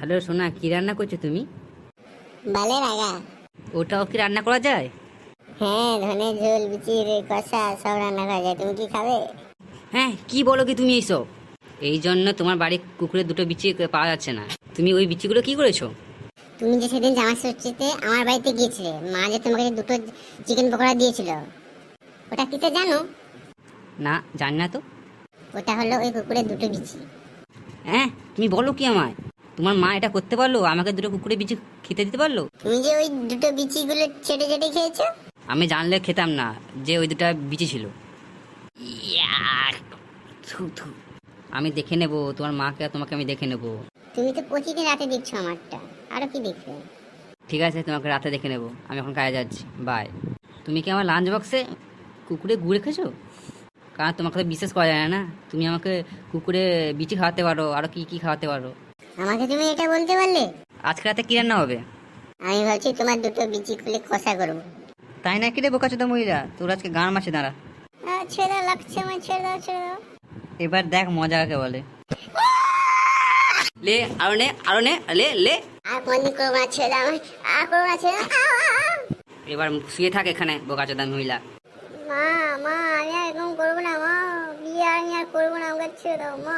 Hello সোনা, কি রান্না করছো তুমি? বালের আগা। ওটাও কি রান্না করা যায়? হ্যাঁ, ধনে ঝোল, বিচির কষা সব রান্না করা যায়। তুমি কি খাবে? হ্যাঁ, কি বলো কি তুমি এইসব? এই জন্য তোমার বাড়ির কুকুরের দুটো বিচি পাওয়া যাচ্ছে না। তুমি ওই বিচিগুলো কি করেছো? তুমি যে সেদিন জামা ষষ্ঠীতে আমার বাড়িতে গিয়েছিলে, মা যে তোমাকে দুটো চিকেন পকোড়া দিয়েছিল, ওটা কিতে জানো? না, জানি না তো। ওটা হলো ওই কুকুরের দুটো বিচি। হ্যাঁ, তুমি বলো কি আমায়? তোমার মা এটা করতে পারলো? আমাকে দুটো কুকুরের বিচি খেতে দিতে পারলো? তুমি যে ওই দুটো বিচিগুলো চেটে চেটে খেয়েছো। আমি জানলে খেতাম না যে ওই দুটো বিচি ছিল। ইয়া, থু, থু। আমি দেখে নেবো তোমার মাকে আর তোমাকে আমি দেখে নেবো। তুমি তো প্রতিদিন রাতে দিচ্ছ আমারটা, আরো কি দেখবে? ঠিক আছে, তোমাকে রাতে দেখে নেবো। আমি এখন কাজে যাচ্ছি, বাই। তুমি কি আমার লাঞ্চ বক্সে কুকুরে গুড় রেখেছো? কারণ তোমাকে তো বিশ্বাস করা যায় না। তুমি আমাকে কুকুরে বিচি খাওয়াতে পারো, আরো কি কি খাওয়াতে পারো। আমাকে তুমি এটা বলতে পারলে? আজকে রাতে কি রান্না হবে? আমি ভাবছি তোমার দুটো বিচি খুলে কষা করবো। তাই না? কি রে বোকাচোদা মহিলা, তোর আজকে গান মাসে দাঁড়া। ছেড়ে লাগছে আমার, ছেড়ে দাও, ছেড়ে দাও। এবার দেখ মজা কাকে বলে। লে, আরো নে, আরো নে, লে লে। আর কোনদিন করবো না, ছেড়ে দাও আমায়। আর করবো না, ছেড়ে দাও। এবার শুয়ে থাক এখানে বোকাচোদা মহিলা। মা, মা, আমি আর এরকম করবো না মা। বিয়ে আমি আর করবো না, আমাকে ছেড়ে দাও মা।